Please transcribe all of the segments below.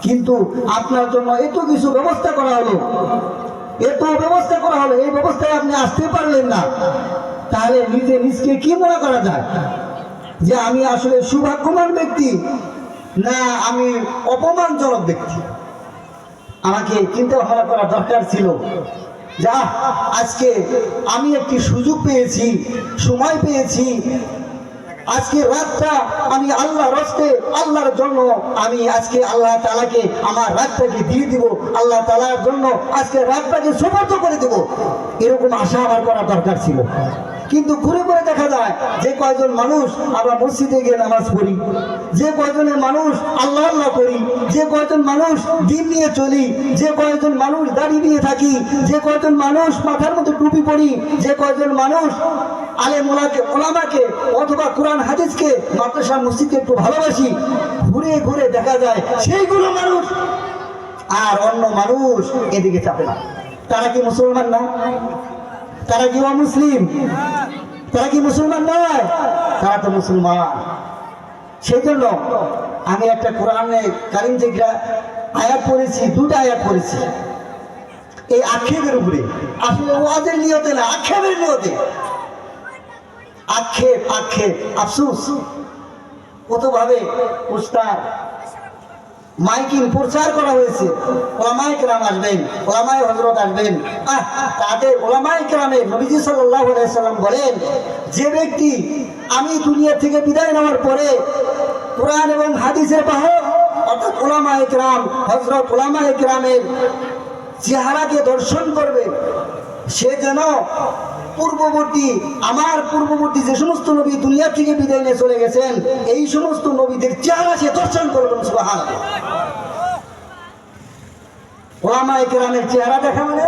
কিন্তু আপনার জন্য এত কিছু ব্যবস্থা করা হলো, এত ব্যবস্থা করা হলো, এই ব্যবস্থায় আপনি আসতে পারলেন না, তাহলে নিজকে কি মনে করা যায় যে আমি আসলে সৌভাগ্যবান ব্যক্তি না আমি অপমানজনক ব্যক্তি? আমাকে চিন্তা ভাবনা করা দরকার ছিল। যা আজকে আমি একটি সুযোগ পেয়েছি, সময় পেয়েছি, আজকে রাতটা আমি আল্লাহর রাস্তে আল্লাহর জন্য আমি আজকে আল্লাহ তাআলাকে আমার রাতটাকে দিয়ে দিব, আল্লাহ তাআলার জন্য আজকে রাতটাকে সমর্থ করে দেব, এরকম আশা আমার করা দরকার ছিল। কিন্তু ঘুরে ঘুরে দেখা যায় যে কয়জন মানুষ আমরা মসজিদে গিয়ে নামাজ পড়ি, যে কয়জনের মানুষ আল্লাহ আল্লাহ করি, যে কয়জন মানুষ দিন নিয়ে চলি, যে কয়জন মানুষ দাড়ি নিয়ে থাকি, যে কয়জন মানুষ মাথার মধ্যে টুপি পরি, যে কয়জন মানুষ আলেম ওলামাকে অথবা কোরআন হাদিসকে মাদ্রাসা মসজিদকে একটু ভালোবাসি, ঘুরে ঘুরে দেখা যায় সেইগুলো মানুষ আর অন্য মানুষ এদিকে চাপে না। তারা কি মুসলমান না? তারা কি অমুসলিম? তারা কি মুসলমান নয়? তারা তো মুসলমান। সেই জন্য আমি একটা কোরআনে কারিম থেকে আয়াত পড়েছি, দুটো আয়াত পড়েছি এই আক্ষেপের উপরে। আসলে ওয়াজের নিয়তে না, আক্ষেপের নিয়তে। আক্ষেপ আক্ষেপ আফসোস কতভাবে উস্তাদ মাইকিং প্রচার করা হয়েছে, ওলামায়ে কেরাম আসবেন, ওলামায়ে হযরত আসবেন, তাদের ওলামায়ে কেরামে নবীজি সাল্লাল্লাহু আলাইহি সাল্লাম বলেন যে ব্যক্তি আমি দুনিয়া থেকে বিদায় নেওয়ার পরে কোরআন এবং হাদিসের বাহক অর্থাৎ ওলামায়ে কেরাম হযরত ওলামায়ে কেরামের চেহারাকে দর্শন করবে, সে যেন আমার পূর্ববর্তী যে সমস্ত নবী দুনিয়া থেকে বিদায় নিয়ে চলে গেছেন এই সমস্ত নবীদের চেহারা সে দর্শন করবেন। সুবহানাল্লাহ। ওলামায়ে কেরামের চেহারা দেখা মানে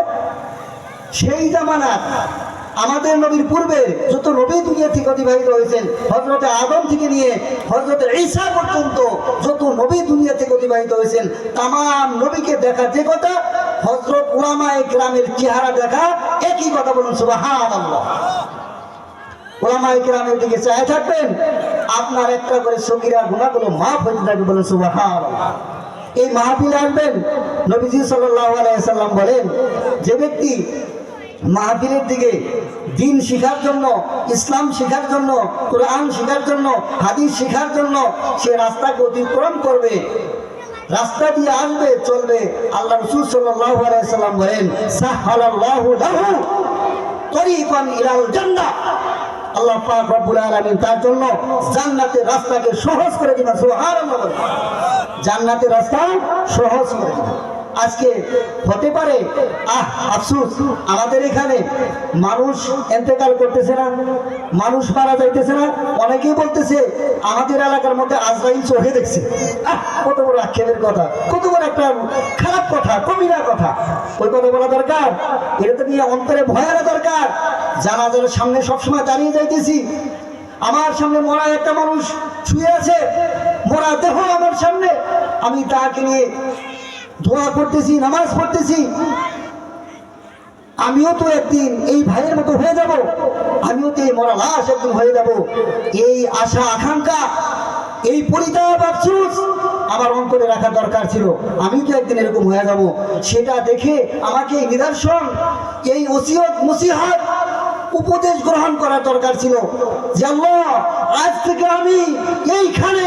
সেই জামানার আমাদের নবীর পূর্বে যত নবী দুনিয়া থেকে অতিবাহিত হয়েছেন, হযরতে আদম থেকে নিয়ে হযরতে ঈসা পর্যন্ত যত নবী দুনিয়া থেকে অতিবাহিত হয়েছেন, তামাম নবীকে দেখা যে কথা, হযরত উলামায়ে কেরামের চেহারা দেখা একই কথা। বলুন সুবহানাল্লাহ। উলামায়ে কেরামের দিকে চায় থাকবেন, আপনার একটা করে সগীরা গুনাহগুলো মাফ হতে থাকবে। বলুন সুবহানাল্লাহ। এই মাহফিলে আসবেন, নবীজি সাল্লাল্লাহু আলাইহি সাল্লাম বলেন যে ব্যক্তি মাহফিলের দিকে দিন শিখার জন্য, ইসলাম শিখার জন্য, কোরআন শিখার জন্য, হাদিস শিখার জন্য সে রাস্তাকে অতিক্রম করবে, রাস্তা দিয়ে আসবে, চলবে, আল্লাহ রাসূল সাল্লাল্লাহু আলাইহি সাল্লাম বলেন সাহালাল্লাহু লাহু তরিকান ইলাল জান্নাহ, আল্লাহ পাক রব্বুল আলামিন তার জন্য জান্নাতের রাস্তাকে সহজ করে দিবেন। সুবহানাল্লাহ। জান্নাতের রাস্তা সহজ করে দিবেন। আজকে হতে পারে আফসোস আমাদের এখানে মানুষ ইন্তেকাল করতেছে না, মানুষ মারা যাইতেছে না, অনেকেই বলতেছে আমাদের এলাকার মধ্যে আজরাইল চোখে দেখছে। কত বড় আক্ষেপের কথা, কত বড় একটা খারাপ কথা, কবিরা কথা। ওই কথা বলা দরকার, এটা নিয়ে অন্তরে ভয় আনা দরকার। জানাজার সামনে সবসময় দাঁড়িয়ে যাইতেছি, আমার সামনে মরা একটা মানুষ শুয়ে আছে, মরা দেহ আমার সামনে, আমি তাকে নিয়ে দোয়া করতেছি, নামাজ পড়তেছি, আমিও তো একদিন এই ভাইয়ের মতো হয়ে যাব, আমিও তো এই মরা লাশ একদিন হয়ে যাব। এই আশা আকাঙ্ক্ষা, এই পরিতাপ আফসোস আমার অন্তরে রাখা দরকার ছিল, আমি তো একদিন এরকম হয়ে যাব। সেটা দেখে আমাকে নিদর্শন, এই ওসিয়ত নসিহত উপদেশ গ্রহণ করার দরকার ছিল যে আল্লাহ আজ থেকে আমি এইখানে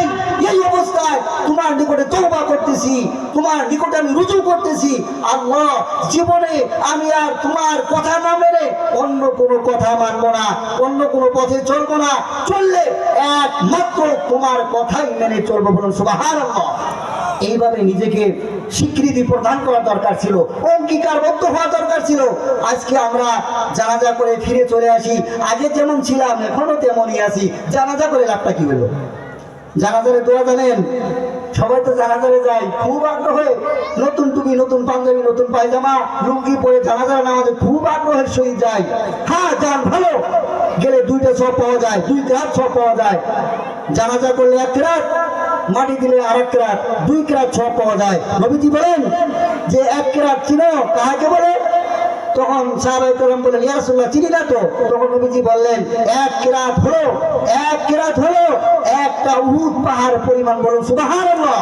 এই অবস্থায় তোমার নিকটে তওবা করতেছি, তোমার নিকটে আমি রুজু করতেছি। আল্লাহ জীবনে আমি আর তোমার কথা না মেনে অন্য কোনো কথা মানব না, অন্য কোনো পথে চলবো না, চললে একমাত্র তোমার কথাই মেনে চলবো। বলুন সুবহানাল্লাহ। এইভাবে নিজেকে স্বীকৃতি প্রদান করা দরকার ছিল, অঙ্গীকারবদ্ধ হওয়া দরকার ছিল। আজকে আমরা জানাজা করে ফিরে চলে আসি, আগে যেমন ছিলাম এখনো তেমনই আছি। জানাজা করে লাভটা কি হলো? জানাজারে দোয়া জানেন, সবাই তো জানাজারে যায় খুব আগ্রহে, নতুন টুপি, নতুন পাঞ্জাবি, নতুন পায়জামা, লুঙ্গি পরে জানাজার নামাজে খুব আগ্রহের সহিত যায়। হ্যাঁ যান, ভালো গেলে 2টা সব পাওয়া যায়, 2 রাত সব পাওয়া যায়। জানাজা করলে 1 রাত, মাটি দিলে 1 রাত, 2 রাত সব পাওয়া যায়। নবীজি বলেন যে 1 রাত চিনো কাহাকে বলে? তখন সাহাবায়ে কেরাম বললেন ইয়া রাসূলুল্লাহ চিনি না তো। তখন নবীজি বললেন 1 রাত হলো, 1 রাত হলো একটা উহুদ পাহাড় পরিমাণ। বলুন সুবহানাল্লাহ।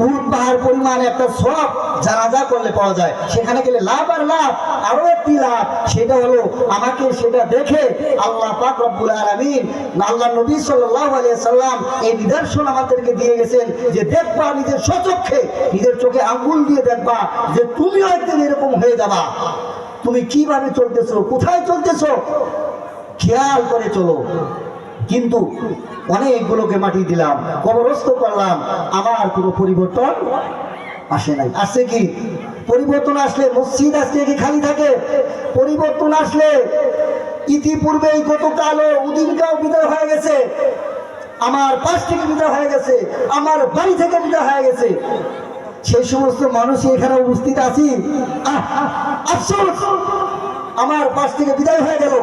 উহুদ পাহাড় পরিমাণ একটা সওয়াব জানাজা করলে পাওয়া যায়। সেখানে গেলে লাভ আর লাভ, আরো একটি লাভ, সেটা হলো আমাকে সেটা দেখে আল্লাহ পাক রব্বুল আলামিন, আল্লাহ নবী সাল্লাল্লাহু আলাইহি সাল্লাম এই নিদর্শন আমাদেরকে দিয়ে গেছেন যে দেখবা নিজের স্বচক্ষে, নিজের চোখে আঙ্গুল দিয়ে দেখবা যে তুমিও একদিন এরকম হয়ে যাবা। তুমি কিভাবে চলতেছো, কোথায় চলতেছো, খেয়াল করে চলো। কিন্তু অনেকগুলোকে মাটি দিলাম, কবরস্থ করলাম, আমার কোনো পরিবর্তন আসে নাই। আসছে কি? পরিবর্তন আসলে মসজিদ আজকে কি খালি থাকে? পরিবর্তন আসলে ইতিপূর্বেই গতকালও উদিনকাও বিদায় হয়ে গেছে, আমার পাশ থেকে বিদায় হয়ে গেছে, আমার বাড়ি থেকে বিদায় হয়ে গেছে। সেই সমস্ত মানুষ এখানে উপস্থিত আছি, আফসোস আমার পাশ থেকে বিদায় হয়ে গেল।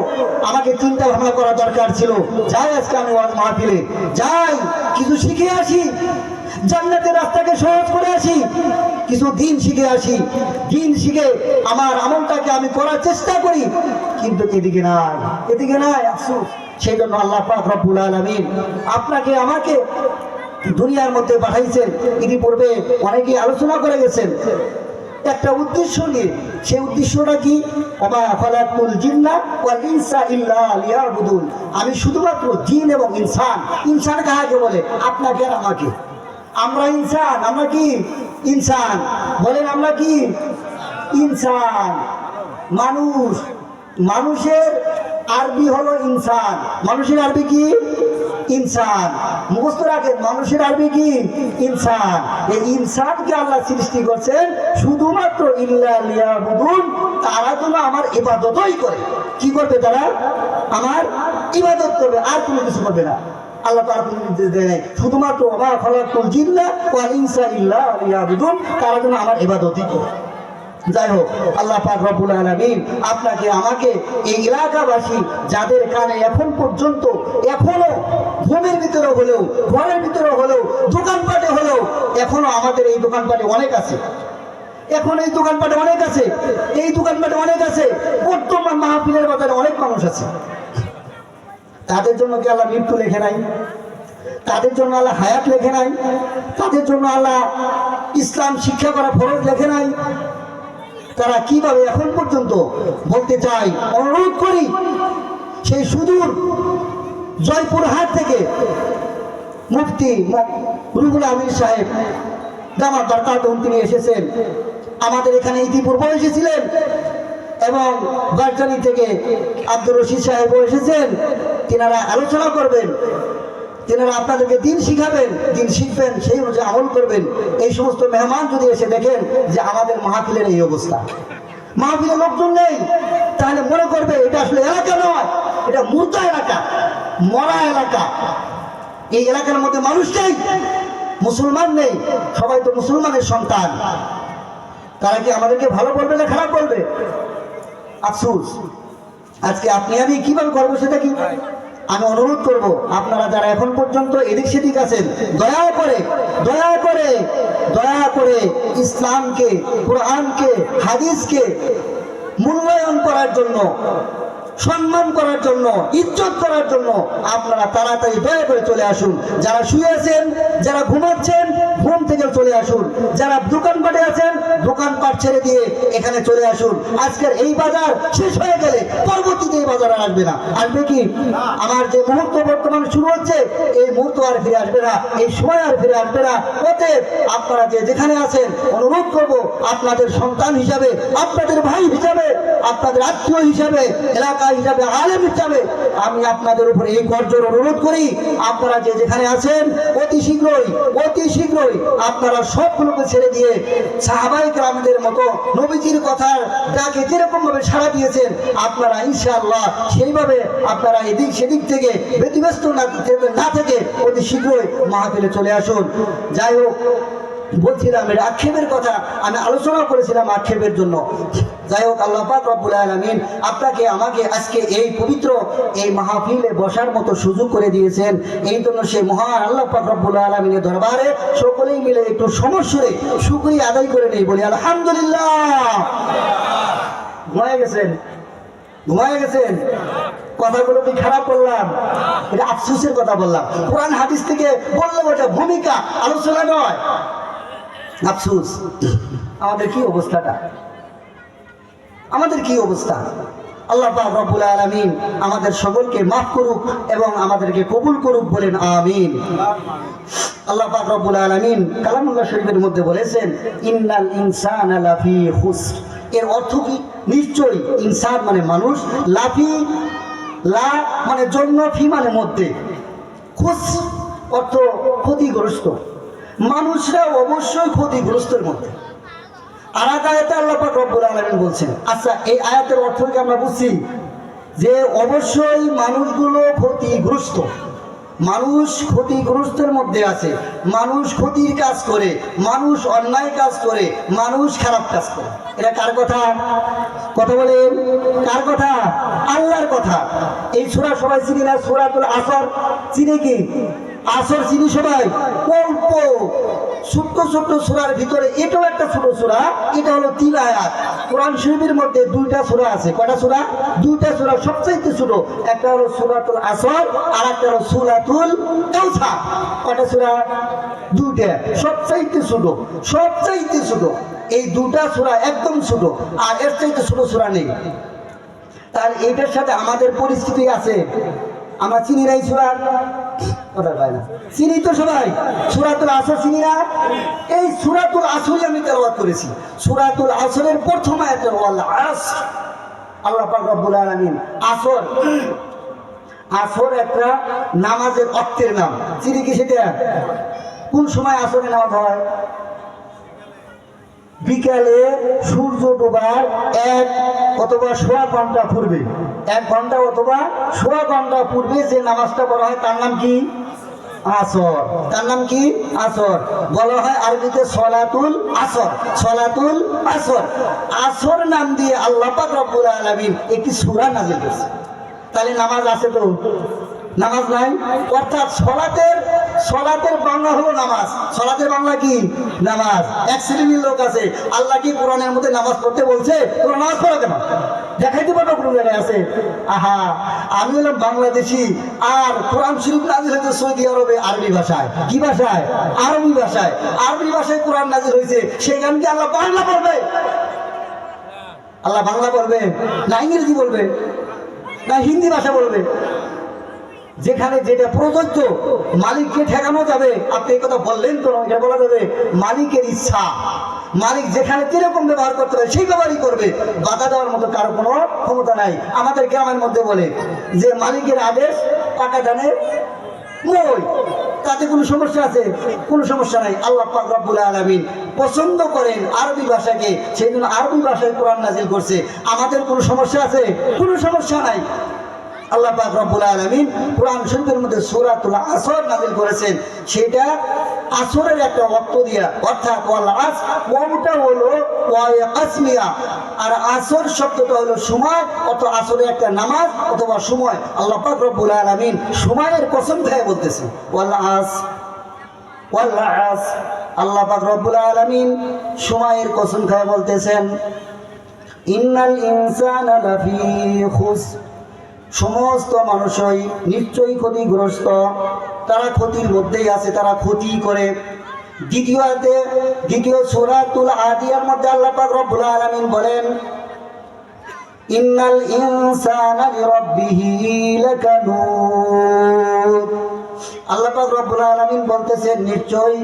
আমাকে চিন্তা ভাবনা করা দরকার ছিল, যাই আজকে আমি ওয়াজ মাহফিলে যাই, কিছু শিখে আসি, জান্নাতের রাস্তাকে সহজ করে আসি, কিছু দিন শিখে আসি, দিন শিখে আমার আমলটাকে আমি করার চেষ্টা করি। কিন্তু এদিকে নাই, এদিকে নাই, আফসোস। সেই জন্য আল্লাহ পাক রব্বুল আলামিন আপনাকে আমাকে দুনিয়ার মধ্যে পাঠাইছেন। ইতিপূর্বে অনেকেই আলোচনা করে গেছেন একটা উদ্দেশ্য নিয়ে। সেই উদ্দেশ্যটা কি? ওমা খালাকুল জিন্না ওয়াল ইনসা ইল্লা লিয়াবুদুন। আমি শুধুমাত্র জিন এবং ইনসান। ইনসান কাকে বলে? আপনাকে আর আমাকে। আমরা ইনসান, আমরা কি ইনসান? বলেন আমরা কি ইনসান? মানুষ, মানুষের আরবি হলো ইনসান। মানুষের আরবি কি? ইনসান। মুখস্থ রাখেন, মানুষের আরবি কি? ইনসান। এই ইনসানকে আল্লাহ সৃষ্টি করছেন শুধুমাত্র ইল্লা লিয়াবুদুন, তারা যেন আমার ইবাদতই করে। কি করবে তারা? আমার ইবাদত করবে, আর কোনো কিছু করবে না। আল্লাহ তার কোনো নির্দেশ দেয় নাই, শুধুমাত্র ওমা খালাকুল জিন্না ওয়াল ইনসা ইল্লা লিয়াবুদুন, তারা যেন আমার ইবাদতই করে। যাই হোক, আল্লাহ পাক রব্বুল আলামিন আপনাকে আমাকে এই এলাকাবাসী যাদের কানে এখন পর্যন্ত এখনো ঘুমের ভিতরে হলেও, ঘরের ভিতরে হলেও, দোকানপাটে হলেও, এখনো আমাদের এই দোকানপাটে অনেক আছে, এখন এই দোকানপাটে অনেক আছে, এই দোকানপাটে অনেক আছে, বর্তমান মাহফিলের বাজারে অনেক মানুষ আছে। তাদের জন্য কি আল্লাহ মৃত্যু লেখে নাই? তাদের জন্য আল্লাহ হায়াত লেখে নাই? তাদের জন্য আল্লাহ ইসলাম শিক্ষা করা ফরজ লেখে নাই? তারা কিভাবে এখন পর্যন্ত বলতে চাই, অনুরোধ করি সেই সুদূর জয়পুরহাট থেকে মুফতি রুহুল আমিন সাহেব দামাত বারকাতুহু তিনি এসেছেন আমাদের এখানে, ইতিপূর্বে এসেছিলেন, এবং গার্জানি থেকে আব্দুর রশিদ সাহেবও এসেছেন। তিনারা আলোচনা করবেন, তিনারা আপনাদেরকে দিন শিখাবেন, দিন শিখবেন, সেই অনুযায়ী আমল করবেন। এই সমস্ত মেহমান যদি এসে দেখেন যে আমাদের মাহফিলের এই অবস্থা, মাহফিলের লোকজন নেই, তাহলে মনে করবে এটা আসলে এলাকা নয়, এটা মুর্দা এলাকা, মরা এলাকা। এই এলাকার মধ্যে মানুষ নেই, মুসলমান নেই, সবাই তো মুসলমানের সন্তান। তারা কি আমাদেরকে ভালো বলবে না খারাপ বলবে? আফসোস। আজকে আপনি আমি কিভাবে করবো সেটা কি? আমি অনুরোধ করব, আপনারা যারা এখন পর্যন্ত এদিক সেদিক আছেন, দয়া করে দয়া করে দয়া করে ইসলামকে, কোরআনকে, হাদিসকে মূল্যায়ন করার জন্য, সম্মান করার জন্য, ইজ্জত করার জন্য আপনারা তাড়াতাড়ি দয়া করে চলে আসুন। যারা শুয়ে আছেন, যারা ঘুমাচ্ছেন, ঘুম থেকে চলে আসুন। যারা দোকানপাটে আছেন, দোকানপাট ছেড়ে দিয়ে এখানে চলে আসুন। আজকের এই বাজার শেষ হয়ে গেলে পরবর্তীতে এই বাজার আর আসবে না। আসবে কি? আমার যে মুহূর্ত বর্তমানে শুরু হচ্ছে, এই মুহূর্ত আর ফিরে আসবে না, এই সময় আর ফিরে আসবে না। অতএব আপনারা যে যেখানে আছেন, অনুরোধ করব আপনাদের সন্তান হিসাবে, আপনাদের ভাই হিসাবে, আপনাদের আত্মীয় হিসাবে, এলাকা হিসাবে, আলেম হিসাবে আমি আপনাদের উপরে এই গর্জন অনুরোধ করি, আপনারা যে যেখানে আছেন অতি শীঘ্রই আপনারা সবগুলোকে ছেড়ে দিয়ে সাহাবায়ে কেরামদের মতো নবীজির কথার ডাকে যেরকম ভাবে সাড়া দিয়েছেন, আপনারা ইনশাআল্লাহ সেইভাবে আপনারা এদিক সেদিক থেকে ব্যতিব্যস্ত না থেকে অতি শীঘ্রই মাহফিলে চলে আসুন। যাই হোক, বলছিলাম এর আক্ষেপের কথা, আমি আলোচনা করেছিলাম আক্ষেপের জন্য। যাই হোক, আল্লাহ পাক রব্বুল আলামিন আপনাকে আমাকে আজকে এই পবিত্র এই মাহফিলে বসার মতো সুযোগ করে দিয়েছেন। এই জন্য সে মহান আল্লাহ পাক রব্বুল আলামিনের দরবারে সকলেই মিলে একটু সমস্যরে শুকরিয়া আদায় করে নেই, বলি আলহামদুলিল্লাহ। ঘুমায় গেছেন? কথাগুলো কি খারাপ বললাম? এটা আফসোসের কথা বললাম। কোরআন হাদিস থেকে বললে ওটা ভূমিকা, আলোচনা নয়। আফসোস, আমাদের কি অবস্থাটা, আমাদের কি অবস্থা। আল্লাহ পাক রব্বুল আলামিন আমাদের সকলকে মাফ করুক এবং আমাদেরকে কবুল করুক, বলেন আমিন। আল্লাহ পাক রব্বুল আলামিন কালামুল্লাহ শরীফের মধ্যে বলেছেন ইন্নাল ইনসানা লাফি খুসর। এর অর্থ কি? নিশ্চয়ই, ইনসান মানে মানুষ, লাফি লা মানে জন্য, ফি মানে মধ্যে, খুস অর্থ ক্ষতিগ্রস্ত। মানুষরা অবশ্যই ক্ষতিগ্রস্তের মধ্যে। আর এক আয়াতে আল্লাহ পাক রব্বুল আলামিন বলছেন, আচ্ছা এই আয়াতের অর্থ কি আমরা বুঝছি যে অবশ্যই মানুষগুলো ক্ষতিগ্রস্ত, মানুষ ক্ষতিগ্রস্তের মধ্যে আছে, মানুষ ক্ষতির কাজ করে, মানুষ অন্যায় কাজ করে, মানুষ খারাপ কাজ করে। এটা কার কথা? কথা বলেন, কার কথা? আল্লাহর কথা। এই সূরা সবাই চিনি না? সূরাতুল আসর চিনি কি? আসর চিনি সবাই? অল্প ছোট্ট ছোট্ট সূরার ভিতরে এটাও একটা ছোট সূরা। এটা হলো 3 আয়াত। কোরআন শরীফের মধ্যে 2টা সূরা আছে। কয়টা সূরা? 2টা সূরা, সবচেয়ে ছোট। একটা হলো সূরাতুল আসর আর একটা হলো সূরাতুল কাউসার। কয়টা সূরা? 2টা, সবচেয়ে ছোট, সবচেয়ে ছোট। এই 2টা সূরা একদম ছোট, আর এর চাইতে ছোট সূরা নেই। তার এটার সাথে আমাদের পরিস্থিতি আছে। আমরা চিনি না এই সূরা, কথা কয় না, চিনি তো সবাই? সূরাতুল আসর চিনি না? এই সূরাতুল আসরই আমি তেলাওয়াত করেছি। সূরাতুল আসরের প্রথম আয়াতে ওয়াল আসর, আল্লাহ পাক রব্বুল আলামিন আসর, আসর একটা নামাজের অক্তের নাম। চিনি কি সেটা? কোন সময় আসরে নামাজ হয়? বিকালে সূর্য ডোবার 1 অথবা 1.25 ঘন্টা পূর্বে, 1 ঘন্টা অথবা 1.25 ঘন্টা পূর্বে যে নামাজটা পড়া হয় তার নাম কি? আসর। তার নাম কি? আসর। বলা হয় আরবিতে সলাতুল আসর, সলাতুল আসর। আসর নাম দিয়ে আল্লাহ পাক রব্বুল আলামিন একটি সূরা নাযিল করেছে। তাহলে নামাজ আছে তো? নামাজ নাই। অর্থাৎ সলাতের বাংলা হলো নামাজ। সলাতের বাংলা কি? নামাজ। এক শ্রেণীর লোক আছে, আল্লাহ কি কোরআনের মধ্যে নামাজ পড়তে বলছে? তোমরা নামাজ পড়ো কেন? দেখাইতে পারবো কোন জায়গায় আছে? আহা, আমি হলাম বাংলাদেশি, আর কোরআন শরীফ নাজিল হয়েছে সৌদি আরবে আরবি ভাষায়। কি ভাষায়? আরবি ভাষায়। আরবি ভাষায় কোরআন নাজিল হয়েছে, সেখান কি আল্লাহ বাংলা বলবে? আল্লাহ বাংলা বলবে না ইংরেজি বলবে না হিন্দি ভাষা বলবে? যেখানে যেটা প্রযোজ্য, মালিককে ঠেকানো যাবে। আপনি এই কথা বললেন তো, এটা বলা যাবে মালিকের ইচ্ছা। মালিক যেখানে কিরকম ব্যবহার করতে পারে সেই ব্যবহারই করবে, বাধা দেওয়ার মতো কারো কোনো ক্ষমতা নাই। আমাদের গ্রামের মধ্যে বলে যে মালিকের আদেশ পাকা জানে মই, তাতে কোনো সমস্যা আছে? কোনো সমস্যা নাই। আল্লাহ পাক রব্বুল আলামিন পছন্দ করেন আরবি ভাষাকে, সেই জন্য আরবি ভাষায় কোরআন নাজিল করছে। আমাদের কোনো সমস্যা আছে? কোনো সমস্যা নাই। আল্লাহ পাক রব্বুল আলামিন কোরআন শরীফের মধ্যে সূরাতুল আসর নাযিল করেছেন। সেটা আসরের একটা অর্থ দিয়া, অর্থাৎ ওয়াল আসর, ওয়াটা হলো ওয়া আসমিয়া, আর আসর শব্দটা হলো সময়, অত আসরের একটা নামাজ অথবা সময়। আল্লাহ পাক রব্বুল আলামিন সময়ের কসম খেয়ে বলতেছে ওয়াল আসর, ওয়াল আসর। আল্লাহ পাক রব্বুল আলামিন সময়ের কসম খেয়ে বলতেছেন ইন্নাল ইনসানা লাফি খুসর। সমস্ত মানুষই নিশ্চয়ই ক্ষতিগ্রস্ত, তারা ক্ষতির মধ্যেই আছে, তারা ক্ষতি করে। দ্বিতীয় সূরাতুল আদিয়ার মধ্যে আল্লাহ পাক রব্বুল আলামিন বলেন ইন্নাল ইনসানা লিরাব্বিহি লাকানুদ। আল্লাহ পাক রব্বুল আলামিন বলতেছেন নিশ্চয়ই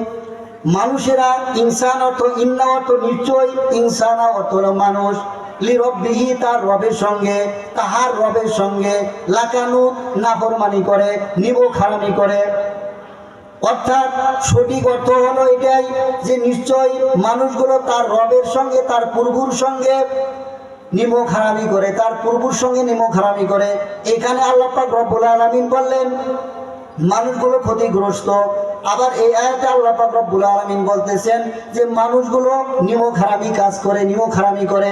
মানুষেরা, ইনসান অর্থ ইন্না অর্থ নিশ্চয়ই, ইনসানা অর্থ মানুষ, লিরব্বিহি তার রবের সঙ্গে, তাহার রবের সঙ্গে, লাকানুত নাফরমানি করে, নিমখহারামি করে। অর্থাৎ সঠিক অর্থ হলো এটাই যে নিশ্চয় মানুষগুলো তার রবের সঙ্গে, তার প্রভুর সঙ্গে নিমখহারামি করে, তার প্রভুর সঙ্গে নিমখহারামি করে। এখানে আল্লাহ পাক রব্বুল আলামিন বললেন মানুষগুলো ক্ষতিগ্রস্ত। আবার এই আয়াতে আল্লাহ পাক রব্বুল আলামিন বলতেছেন যে মানুষগুলো নিমখহারামি কাজ করে, নিমখহারামি করে।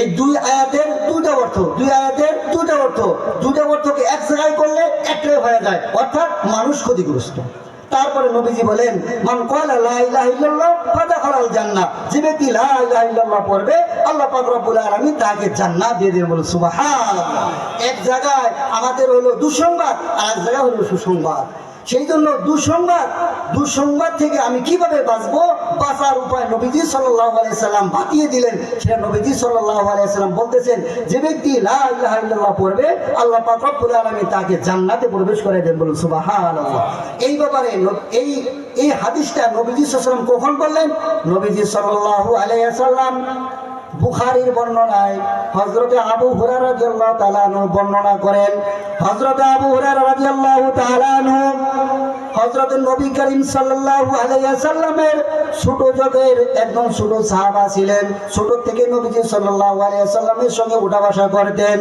এই 2 আয়াতের 2টা অর্থ, 2 আয়াতের 2টা অর্থ, 2টা অর্থকে এক জায়গায় করলে একটাই হয়ে যায়, অর্থাৎ মানুষ ক্ষতিগ্রস্ত। তারপরে নবীজি বলেন মান ক্বালা লা ইলাহা ইল্লাল্লাহ ফাদাখালাল জান্নাহ। যে ব্যক্তি লা ইলাহা ইল্লাল্লাহ পড়বে আল্লাহ পাক রব্বুল আলামিন তাকে জান্নাত দিয়ে দেবেন। বলে সুবহানাল্লাহ। এক জায়গায় আমাদের হলো দুঃসংবাদ, আর এক জায়গায় হলো সুসংবাদ। সেই জন্য দুঃসংবাদ থেকে আমি কিভাবে বাঁচবো, বাঁচার উপায় নবীজি সাল্লাল্লাহু আলাইহি সাল্লাম বাতিয়ে দিলেন। সেটা নবীজি সাল্লাল্লাহু আলাইহি সাল্লাম বলতেছেন, যে ব্যক্তি লা ইলাহা ইল্লাল্লাহ পড়বে, আল্লাহ পাক রব্বুল আলামিন তাকে জান্নাতে প্রবেশ করে দেন। বলুন সুবহানাল্লাহ। এই ব্যাপারে এই হাদিসটা নবীজি সাল্লাল্লাহু আলাইহি সাল্লাম কখন বললেন? নবীজি সাল্লাল্লাহু আলাইহি সাল্লাম বুখারীর বর্ণনায় হযরতে আবু হুরায়রা রাদিয়াল্লাহু তাআলা আনহু বর্ণনা করেন। হযরতে আবু হুরায়রা রাদিয়াল্লাহু তাআলা আনহু হযরতে নবী করিম সাল্লাল্লাহু আলাইহি সাল্লামের ছোট যুগের একদম ছোট সাহাবা ছিলেন। ছোট থেকে নবীজি সাল্লাল্লাহু আলাইহি সাল্লামের সঙ্গে উঠা বসা করতেন।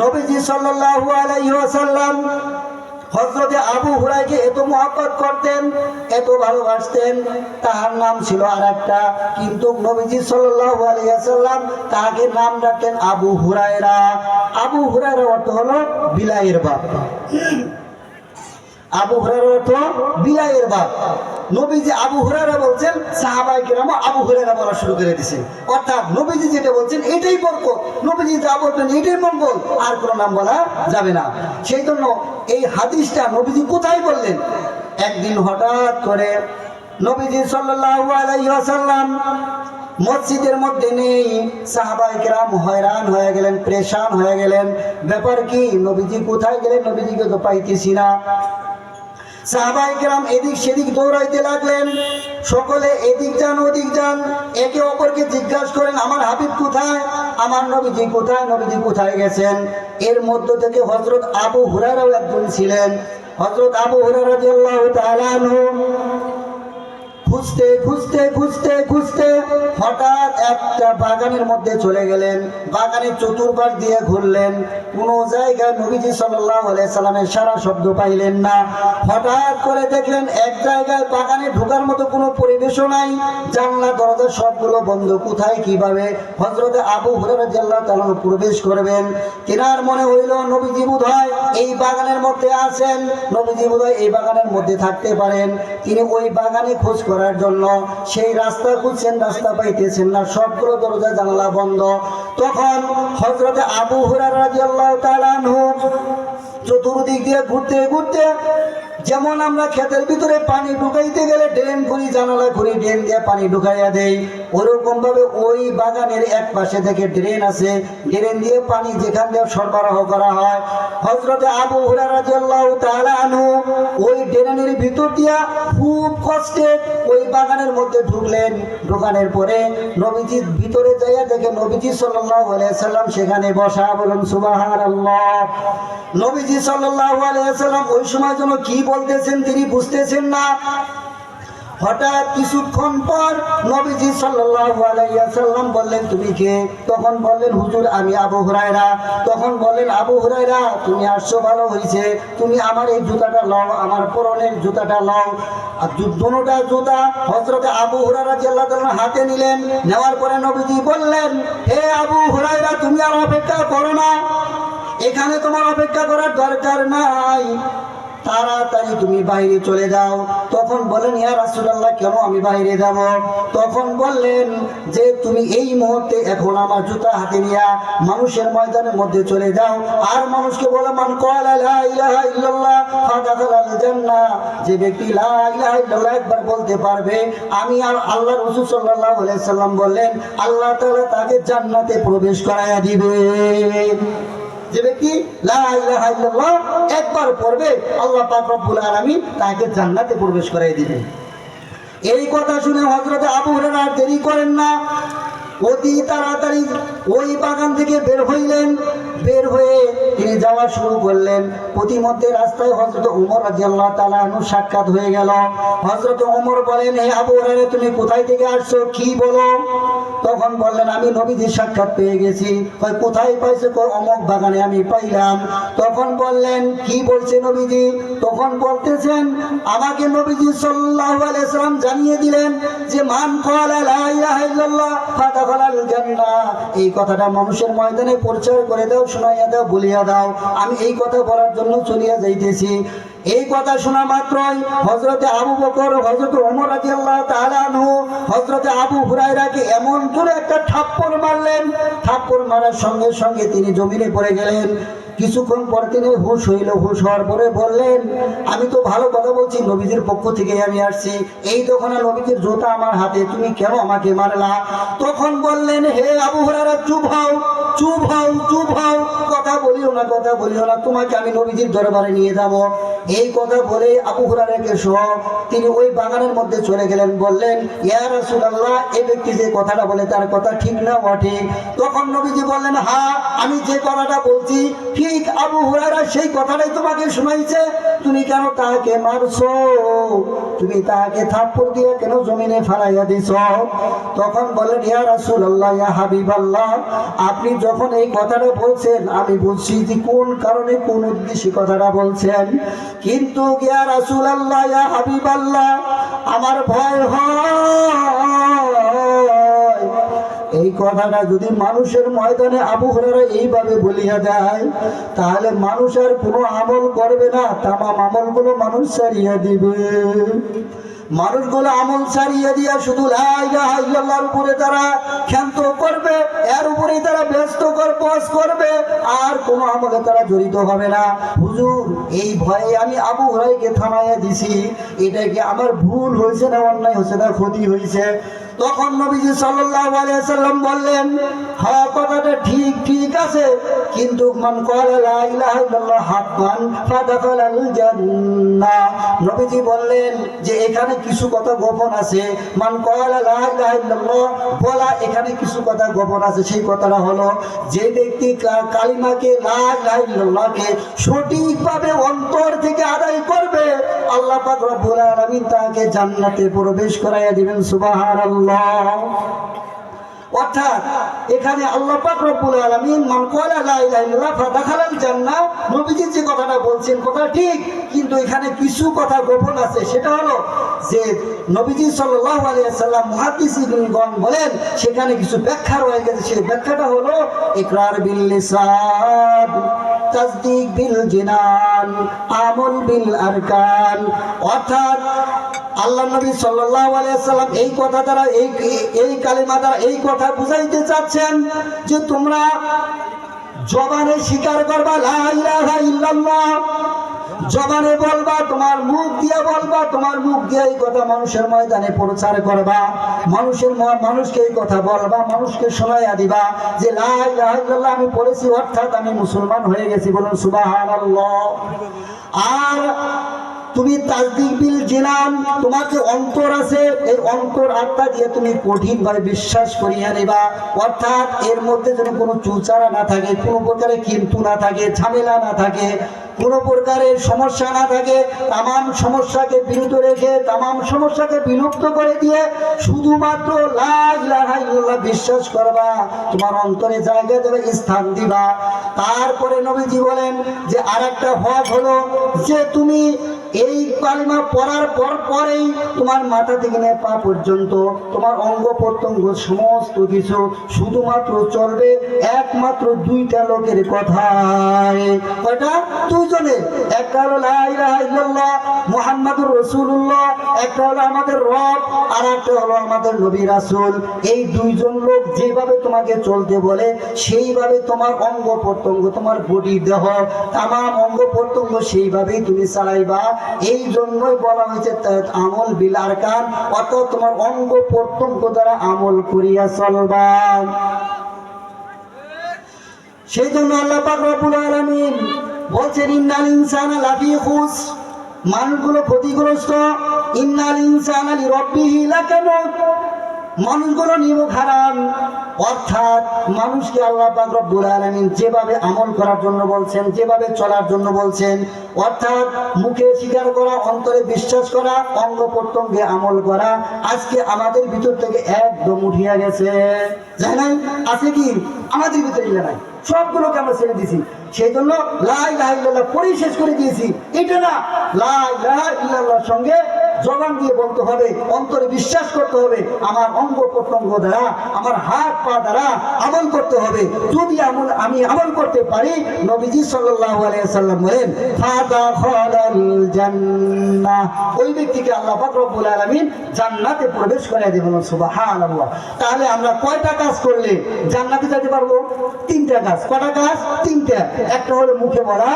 নবীজি সাল্লাল্লাহু আলাইহি ওয়াসাল্লাম হযরতে আবু হুরায়রাকে এত মহব্বত করতেন, এত ভালোবাসতেন, তার নাম ছিল আরেকটা, কিন্তু নবীজি সাল্লাল্লাহু আলাইহি ওয়াসাল্লাম তাকে নাম রাখতেন আবু হুরায়রা। আবু হুরায়রা অর্থ হলো বিলাইয়ের বাপ। আবু হুরায়রা অর্থ বিলাইয়ের বাপ। নবীজি আবু হুরায়রা বলছেন, সাহাবায়ে কেরাম আবু হুরায়রা বলা শুরু করে দিয়েছেন। অর্থাৎ নবীজি যেটা বলছেন এটাই বরকত, নবীজি যা বলবেন এটাই মঙ্গল, আর কোনো নাম বলা যাবে না। সেই জন্য এই হাদিসটা নবীজি কোথায় বললেন? একদিন হঠাৎ করে নবীজি সাল্লাল্লাহু আলাইহি ওয়াসাল্লাম মসজিদের মধ্যে নেই। সাহাবায়ে কেরাম হয়রান হয়ে গেলেন, পরেশান হয়ে গেলেন। ব্যাপার কি? নবীজি কোথায় গেলেন? নবীজিকে তো পাইতেছি না। সাহাবায়ে কেরাম এদিক সেদিক দৌড়াইতে লাগলেন। সকলে এদিক যান ওদিক যান, একে অপরকে জিজ্ঞাসা করেন, আমার হাবিব কোথায়, আমার নবীজি কোথায়, নবীজি কোথায় গেছেন? এর মধ্য থেকে হযরত আবু হুরায়রাও একজন ছিলেন। হযরত আবু হুরায়রা রাদিয়াল্লাহু তাআলা আনহু খুঁজতে খুঁজতে খুঁজতে খুঁজতে হঠাৎ একটা বাগানের মধ্যে চলে গেলেন। বাগানের চতুর্পাশ দিয়ে ঘুরলেন, কোনো জায়গায় নবীজি সাল্লাল্লাহু আলাইহি সাল্লামের সারা শব্দ পাইলেন না। হঠাৎ করে দেখলেন এক জায়গায় বাগানে ঢোকার মতো কোনো পরিবেশও নাই, জানলা দরজা সবগুলো বন্ধ। কোথায় কিভাবে হযরতে আবু হুরায়রা রাদিয়াল্লাহু তাআলা প্রবেশ করবেন? তিনার মনে হইল নবীজি বোধহয় এই বাগানের মধ্যে আছেন, নবীজি বোধহয় এই বাগানের মধ্যে থাকতে পারেন। তিনি ওই বাগানে খোঁজ করার জন্য সেই রাস্তা খুঁজছেন, রাস্তা পাইতেছেন না, সবগুলো দরজা জানালা বন্ধ। তখন হযরতে আবু হুরায়রা রাদিয়াল্লাহু তাআলা আনহু চতুর্দিক দিয়ে ঘুরতে ঘুরতে, যেমন আমরা ক্ষেতের ভিতরে পানি ঢুকাইতে গেলে ড্রেন করি, জানালা করি, ড্রেন দিয়ে পানি ঢুকাইয়া দেই, ওরকম ভাবে ওই বাগানের এক পাশে থেকে ড্রেন আছে, ড্রেন দিয়ে পানি যেখান দিয়ে সরবরাহ করা হয়। হযরতে আবু হুরায়রা রাদিয়াল্লাহু তাআলা আনহু ওই ড্রেনের ভিতর দিয়া খুব কষ্টে ওই বাগানের মধ্যে ঢুকলেন। ঢোকানোর পরে নবীজির ভিতরে যাইয়া দেখে নবীজি সাল্লাল্লাহু আলাইহি সাল্লাম সেখানে বসা। বলুন সুবহানাল্লাহ। নবীজি সাল্লাল্লাহু আলাইহি সাল্লাম ওই সময় যেন কি বলতেছেন তিনি বুঝতেছেন না। হঠাৎ কিছুক্ষণ পর নবীজি সাল্লাল্লাহু আলাইহি ওয়াসাল্লাম বললেন, তুমি কে? তখন বললেন, হুজুর আমি আবু হুরায়রা। তখন বললেন, আবু হুরায়রা তুমি আসছো, ভালো হয়েছে, তুমি আমার এই জুতাটা লও, আমার পরনের জুতাটা লও। আর দুটোটা জুতা হযরতে আবু হুরায়রা রাদিয়াল্লাহু তাআলা হাতে নিলেন। নেওয়ার পরে নবীজি বললেন, হে আবু হুরায়রা তুমি আর অপেক্ষা করো না, এখানে তোমার অপেক্ষা করার দরকার নাই, তাড়াতাড়ি তুমি বাইরে চলে যাও। তখন বলেন, ইয়া রাসূলুল্লাহ কেন আমি বাইরে যাব? তখন বললেন যে তুমি এই মুহূর্তে এখন আমার জুতা হাতে নিয়ে মানুষের ময়দানের মধ্যে চলে যাও, আর মানুষকে বলো, মান ক্বালা লা ইলাহা ইল্লাল্লাহ ফাদাখালাল জান্নাহ, যে ব্যক্তি লা ইলাহা ইল্লাল্লাহ একবার বলতে পারবে, আমি আর আল্লাহ রাসূল সাল্লাল্লাহু আলাইহি সাল্লাম বললেন আল্লাহ তাআলা তাকে জান্নাতে প্রবেশ করায়া দিবেন। যে ব্যক্তি লা ইলাহা ইল্লাল্লাহ একবার পড়বে, আল্লাহ পাক রব্বুল আলামিন তাকে জান্নাতে প্রবেশ করাই দিবেন। এই কথা শুনে হযরত আবু হুরায়রা দেরি করেন না, অতি তাড়াতাড়ি ওই বাগান থেকে বের হইলেন। বের হয়ে তিনি যাওয়া শুরু করলেন। প্রতিমধ্যে রাস্তায় হযরত ওমর রাদিয়াল্লাহু তাআলা আনহু সাক্ষাৎ হয়ে গেল। হযরত ওমর বলেন, হে আবু হুরায়রা তুমি কোথায় থেকে আসছো, কি বলো? তখন বললেন, আমি নবীজির সাক্ষাৎ পেয়ে গেছি। কয় কোথায় পাইছো? কয় অমুক বাগানে আমি পাইলাম। তখন বললেন, কি বলছে নবীজি? তখন বলতেছেন, আমাকে নবীজি সাল্লাল্লাহু আলাইহি সাল্লাম জানিয়ে দিলেন যে মান ক্বালা লা ইলাহা ইল্লাল্লাহ ফাদাখালাল জান্নাহ। এই কথাটা মানুষের ময়দানে প্রচার করে দাও, শোনাইয়া দাও, বলিয়া দাও। আমি এই কথা বলার জন্য চলিয়া যাইতেছি। এই কথা শোনা মাত্রই হযরতে আবু বকর, হযরত ওমর রাদিয়াল্লাহু তাআলা আনহু হযরতে আবু হুরায়রাকে এমন জোরে একটা থাপ্পড় মারলেন, থাপ্পড় মারার সঙ্গে সঙ্গে তিনি জমিনে পড়ে গেলেন। কিছুক্ষণ পর তিনি হুঁশ হইল, হুঁশ হওয়ার পরে বললেন, আমি তো ভালো কথা বলছি, নবীজির পক্ষ থেকে আমি আসছি, এই তখন নবীজির জুতা আমার হাতে, তুমি কেন আমাকে মারলা? তখন বললেন, হে আবু হুরায়রা, চুপ হও, চুপ হও, চুপ হও, কথা বলিও না, কথা বলিও না, তোমাকে আমি নবীজির দরবারে নিয়ে যাব। এই কথা বলে আবু হুরায়রাকে সহ তিনি ওই বাগানের মধ্যে চলে গেলেন। বললেন, ইয়া রাসূলুল্লাহ, এই ব্যক্তি যে কথাটা বলে তার কথা ঠিক না অঠিক? তখন নবীজি বললেন, হ্যাঁ, আমি যে কথাটা বলছি ঠিক, আবু হুরায়রা সেই কথাটাই তোমাকে শোনাইছে, তুমি কেন তাকে মারছো? তুমি তাকে থাপ্পড় দিয়ে কেন জমিনে ফেলাইয়া দিছ? তখন বললেন, ইয়া রাসূলুল্লাহ, ইয়া হাবিবাল্লাহ, আপনি যখন এই কথাটা বলছেন আমি বুঝছি যে কোন কারণে কোন উদ্দেশ্যে কথাটা বলছেন, কিন্তু ইয়া রাসূলুল্লাহ, ইয়া হাবিবাল্লাহ, আমার ভয় হয় এই কথাটা যদি মানুষের ময়দানে আবু হুরায়রা এইভাবে বলিয়া দেয়, তাহলে মানুষ আর কোনো আমল করবে না, তামাম আমলগুলো মানুষ ছাড়িয়ে দিবে। মানুষগুলো আমল ছাড়িয়ে দিয়া শুধু লা ইলাহা ইল্লাল্লাহর উপরে তারা ক্ষান্ত করবে, এর উপরে তারা ব্যস্ত করবে, আর কোনো আমলে তারা জড়িত হবে না। হুজুর, এই ভয়ে আমি আবু হুরায়রাকে থামাইয়া দিছি, এটা কি আমার ভুল হয়েছে না অন্যায় হয়েছে না ক্ষতি হয়েছে? তখন নবীজি সাল্লাল্লাহু আলাইহি সাল্লাম বললেন, হ্যাঁ, কথাটা ঠিক, ঠিক আছে, কিন্তু মান ক্বালা লা ইলাহা ইল্লাল্লাহ হাক্কান ফাদাখালাল জান্নাহ। নবীজি বললেন যে এখানে কিছু কথা গোপন আছে, মান ক্বালা লা ইলাহা ইল্লাল্লাহ বলা এখানে কিছু কথা গোপন আছে। সেই কথাটা হলো, যে ব্যক্তি কালিমাকে লা ইলাহা ইল্লাল্লাহকে সঠিকভাবে অন্তর থেকে আদায় করবে, আল্লাহ পাক রব্বুল আলামিন তাকে জান্নাতে প্রবেশ করাইয়া দিবেন। সুবহানাল্লাহ। অর্থাৎ এখানে আল্লাহ পাক রব্বুল আলামিন মান ক্বালা লা ইলাহা ইল্লাল্লাহ ফাদাখালাল জান্নাহ, নবীজি যে কথাটা বলছেন কথা ঠিক, কিন্তু এখানে কিছু কথা গোপন আছে। সেটা হলো যে নবীজি সাল্লাল্লাহু আলাইহি ওয়াসাল্লাম মুহাদ্দিসিনগণ বলেন সেখানে কিছু ব্যাখ্যা রয়ে গেছে। সেই ব্যাখ্যাটা হলো ইকরার বিল লিসান, তাসদীক বিল জিনান, আমল বিল আরকান। অর্থাৎ আল্লাহ নবী সাল্লাল্লাহু আলাইহি ওয়াসাল্লাম এই কথা দ্বারা এই কালিমা দ্বারা এই কথা বুঝাইতে চাচ্ছেন যে তোমরা জবানে স্বীকার করবা লা ইলাহা ইল্লাল্লাহ, জবানে বলবা, তোমার মুখ দিয়ে বলবা, তোমার মুখ দিয়ে এই কথা মানুষের ময়দানে প্রচার করবা, মানুষকে এই কথা বলবা, মানুষকে শোনাইয়া দিবা যে লা ইলাহা ইল্লাল্লাহ আমি পড়েছি, অর্থাৎ আমি মুসলমান হয়ে গেছি। বলুন সুবহানাল্লাহ। আর তুমি তাসদীক বিল জিনান, তোমার যে অন্তর আছে এই অন্তর আত্মা দিয়ে তুমি কঠিনভাবে বিশ্বাস করিয়া নেবা, অর্থাৎ এর মধ্যে যেন কোনো চুচারা না থাকে, কোনো প্রকারের কিন্তু না থাকে, ঝামেলা না থাকে, কোনো প্রকারের সমস্যা না থাকে। তামাম সমস্যাকে বিরত রেখে, তামাম সমস্যাকে বিলুপ্ত করে দিয়ে শুধুমাত্র লা ইলাহা ইল্লাল্লাহ বিশ্বাস করবা, তোমার অন্তরে জায়গা দেবে, স্থান দিবা। তারপরে নবীজি বলেন যে আরেকটা হক হলো যে তুমি এই কালিমা পড়ার পরেই তোমার মাথা থেকে নিয়ে পা পর্যন্ত তোমার অঙ্গ প্রত্যঙ্গ সমস্ত কিছু শুধুমাত্র চলবে একমাত্র দুইটা লোকের কথায়। কয়টা? দুইজনের। একটা হলো লা ইলাহা ইল্লাল্লাহ মুহাম্মাদুর রাসূলুল্লাহ, একটা হলো আমাদের রব, আর একটা হলো আমাদের নবী রাসূল। এই দুইজন লোক যেভাবে তোমাকে চলতে বলে সেইভাবে তোমার অঙ্গ প্রত্যঙ্গ, তোমার বডি দেহ তামাম অঙ্গ প্রত্যঙ্গ সেইভাবেই তুমি চালাইবা। এই জন্যই বলা হয়েছে আমল বিল আরকান, অর্থাৎ তোমার অঙ্গ প্রত্যঙ্গ দ্বারা আমল করিয়া চলবা। সেই জন্য আল্লাহ পাক রব্বুল আলামিন বলছেন ইন্নাল ইনসানা লাফি খুস, মানুষগুলো ক্ষতিগ্রস্ত। ইন্নাল ইনসানা লিরাব্বিহি লাকানুত, মানুষগুলো নিমুখ হারাম। অর্থাৎ মানুষকে আল্লাহ পাক রব্বুল আলামিন যেভাবে আমল করার জন্য বলছেন, যেভাবে চলার জন্য বলছেন, অর্থাৎ মুখে স্বীকার করা, অন্তরে বিশ্বাস করা, অঙ্গ প্রত্যঙ্গে আমল করা, আজকে আমাদের ভিতর থেকে একদম উঠিয়া গেছে। জানেন নাই আছে কি আমাদের ভিতরে? নাই, সবগুলোকে আমরা ছেড়ে দিয়েছি। সেই জন্য লা ইলাহা ইল্লাল্লাহ পড়ে শেষ করে দিয়েছি। এটা না, লা ইলাহা ইল্লাল্লাহর সঙ্গে জবান দিয়ে বলতে হবে, অন্তরে বিশ্বাস করতে হবে, আমার অঙ্গ প্রত্যঙ্গ দ্বারা, আমার হাত পা দ্বারা আমল করতে হবে। যদি আমি আমল করতে পারি, নবীজি সাল্লাল্লাহু আলাইহি ওয়াসাল্লাম বলেন ফাদাখালাল জান্নাহ, ওই ব্যক্তিকে আল্লাহ পাক রব্বুল আলামিন জান্নাতে প্রবেশ করিয়ে দেবেন। সুবহানাল্লাহ। তাহলে আমরা কয়টা কাজ করলে জান্নাতে যেতে পারবো? তিনটা কাজ। কয়টা কাজ? তিনটা। একটা হলো মুখে বলা,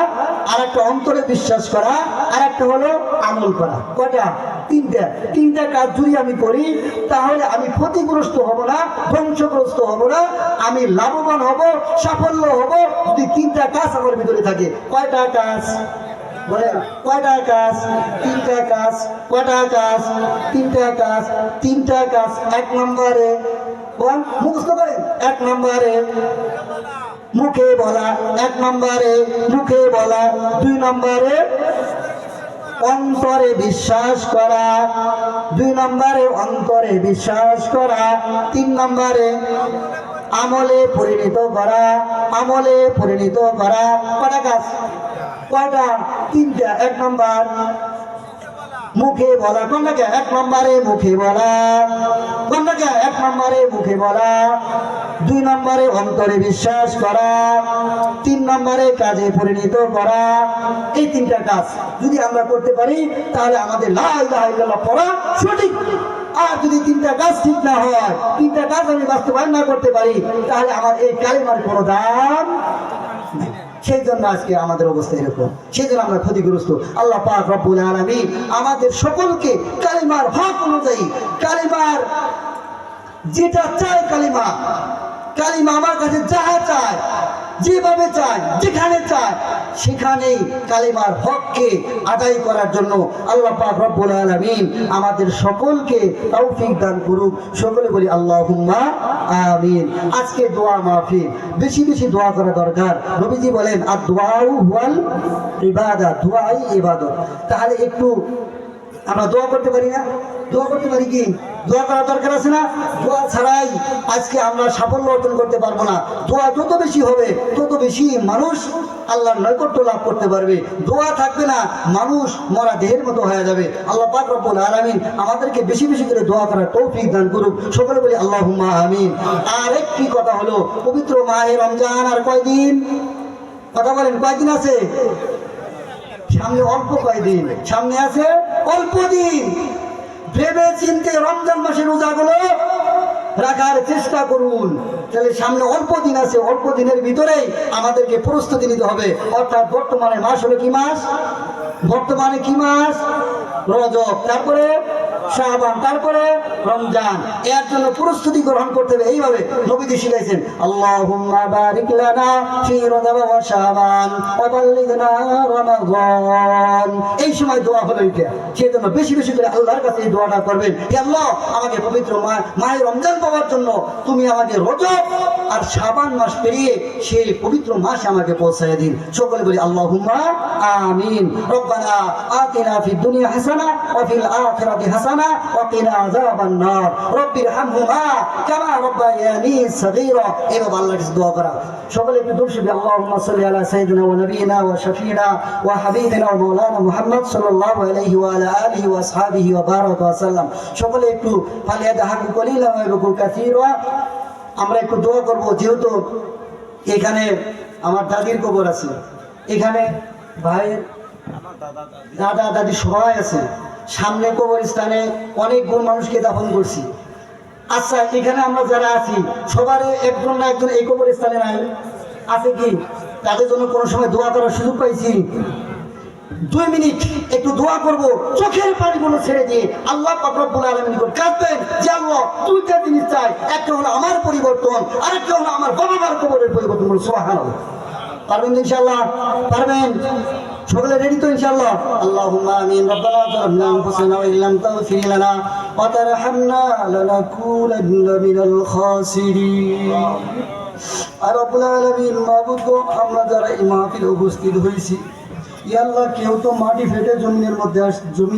আর একটা অন্তরে বিশ্বাস করা, আর একটা হলো আমল করা। কয়টা? তিনটা। তিনটা কাজ যদি আমি করি তাহলে আমি ক্ষতিগ্রস্ত হব না, ধ্বংসগ্রস্ত হব না, আমি লাভবান হব, সাফল্য হব, যদি তিনটা কাজ আমার ভিতরে থাকে। কয়টা কাজ? বলেন কয়টা কাজ? তিনটা কাজ। কয়টা কাজ? তিনটা কাজ। তিনটা কাজ। এক নম্বরে মুখস্থ করেন। এক নম্বরে মুখে বলা, এক নম্বরে মুখে বলা, দুই নম্বরে অন্তরে বিশ্বাস করা, দুই নম্বরে অন্তরে বিশ্বাস করা, তিন নম্বরে আমলে পরিণত করা, আমলে পরিণত করা। কয়টা কাজ? কয়টা? তিনটা। এক নম্বর মুখে বলা। কোনটাকে? এক নম্বরে মুখে বলা। কোনটাকে? এক নম্বরে মুখে বলা। দুই নম্বরে অন্তরে বিশ্বাস করা, তিন নম্বরে কাজে পরিণত করা। এই তিনটা কাজ যদি আমরা করতে পারি তাহলে আমাদের লা ইলাহা ইল্লাল্লাহ পড়া সঠিক। আর যদি তিনটা কাজ ঠিক না হয়, তিনটা কাজ আমি বাস্তবায়ন না করতে পারি, তাহলে আমার এই কালিমার কোনো দাম নেই। সেই জন্য আজকে আমাদের অবস্থা এরকম, সেই জন্য আমরা ক্ষতিগ্রস্ত। আল্লাহ পাক রব্বুল আলামিন আমাদের সকলকে কালিমার হক অনুযায়ী, কালিমার যেটা চায়, কালিমা কালিমা আমার কাছে যাহা চায়, যেভাবে চায়, যেখানে চায়, সেখানেই কালিমার হককে আদায় করার জন্য আল্লাহ পাক রব্বুল আলামিন আমাদের সকলকে তৌফিক দান করুক। সকলে বলি আল্লাহুম্মা আমিন। আজকে দোয়া মাহফিল, বেশি বেশি দোয়া করা দরকার। নবীজি বলেন আদ-দুআউ হুয়াল ইবাদাত, দোয়াই ইবাদত। তাহলে একটু আমরা দোয়া করতে পারি না? দোয়া করতে পারি কি? দোয়া করা দরকার আছে না? দোয়া ছাড়াই আজকে আমরা সাফল্য অর্জন করতে পারবো না। দোয়া যত বেশি হবে তত বেশি মানুষ আল্লাহর নৈকট্য লাভ করতে পারবে। দোয়া থাকবে না, মানুষ মরা দেহের মতো হয়ে যাবে। আল্লাহ পাক রব্বুল আলামিন আমাদেরকে বেশি বেশি করে দোয়া করার তৌফিক দান করুক। সকলে বলি আল্লাহুম্মা আমিন। আর একটি কথা হলো, পবিত্র মাহে রমজান আর কয়দিন? কথা বলেন, কয়দিন আছে? সামনে অল্প কয়দিন, সামনে আছে অল্প দিন। ভেবে চিনতে রমজান মাসের রোজাগুলো রাখার চেষ্টা করুন। তাহলে সামনে অল্প দিন আছে, অল্প দিনের ভিতরেই আমাদেরকে প্রস্তুতি নিতে হবে। অর্থাৎ বর্তমানে মাস হলো কি মাস? বর্তমানে কি মাস? রজব, তারপরে শাবান, তারপরে রমজান। এর জন্য প্রস্তুতি গ্রহণ করতে হবে। এইভাবে নবীজি শিখাইছেন আল্লাহুম্মা বারিক লানা ফি রজব ওয়া শাবান ওয়া বাল্লিগনা রমাদান। এই সময় দোয়া হলো এটা। সেজন্য বেশি বেশি করে আল্লাহর কাছে এই দোয়াটা করবেন, হে আল্লাহ, আমাকে পবিত্র মাহে রমজান পাওয়ার জন্য তুমি আমাকে রজব আর শাবান মাস পেরিয়ে সেই পবিত্র মাসে আমাকে পৌঁছায় দিন। সকলে বলি আল্লাহুম্মা আমিন। রব্বানা আতিনা ফিদ দুনিয়া হাসানা ওয়া ফিল আখিরাতি হাসানা ওয়া কিনা আযাবান নার। রব্বিরহামহুমা কামা রাব্বায়ানি সাগীরা। এভাবে আল্লাহর কাছে দোয়া করা। সকলে একটু দরুদ শরীফ আল্লাহুম্মা সাল্লি আলা সাইয়্যিদিনা ওয়া নাবিয়িনা ওয়া শাফিঈনা ওয়া হাবিবিনা ওয়া মাওলানা মুহাম্মদ সাল্লাল্লাহু আলাইহি ওয়া আলা আলিহি ওয়া আসহাবিহি ওয়া বারাকা ওয়া সাল্লাম। সকলে একটু ফালিয়াদাহাকু কলিলা ওয়া ইয়াবকু কাসীরা। আমরা একটু দোয়া করব, যেহেতু এখানে আমার দাদির কবর আছে, এখানে ভাইয়ের দাদা দাদি সবাই আছে। সামনে কবরস্থানে অনেকগুলো মানুষকে দাফন করছি। আচ্ছা, এখানে আমরা যারা আছি সবার একজন না একজন এই কবরস্থানে নাই আছে কি? তাদের জন্য কোনো সময় দোয়া করার সুযোগ পাইছি? 2 মিনিট একটু দোয়া করব, চোখের পানিগুলো ছেড়ে দিয়ে আল্লাহ পাক রব্বুল আলামিন করে কাঁদবেন যে আল্লাহ, দুইটা জিনিস চাই, একটা হলো আমার পরিবর্তন, আরেকটা হলো আমার বাবা মার কবরের পরিবর্তন। সুবহানাল্লাহ। পারবেন ইনশাআল্লাহ? পারবেন? সকলে রেডি তো ইনশাআল্লাহ? আল্লাহুম্মা আমিন। রব্বানা যালামনা আনফুসানা ওয়া ইল্লাম তাগফির লানা ওয়া তারহামনা লানাকুনান্না মিনাল খাসিরিন। আর রব্বুল আলামিন, মাবুদ গো, আমরা যারা এই মাহফিলে উপস্থিত হয়েছি, ইয়া আল্লাহ, কেউ তো মাটি ফেটে জমিনের মধ্যে জমি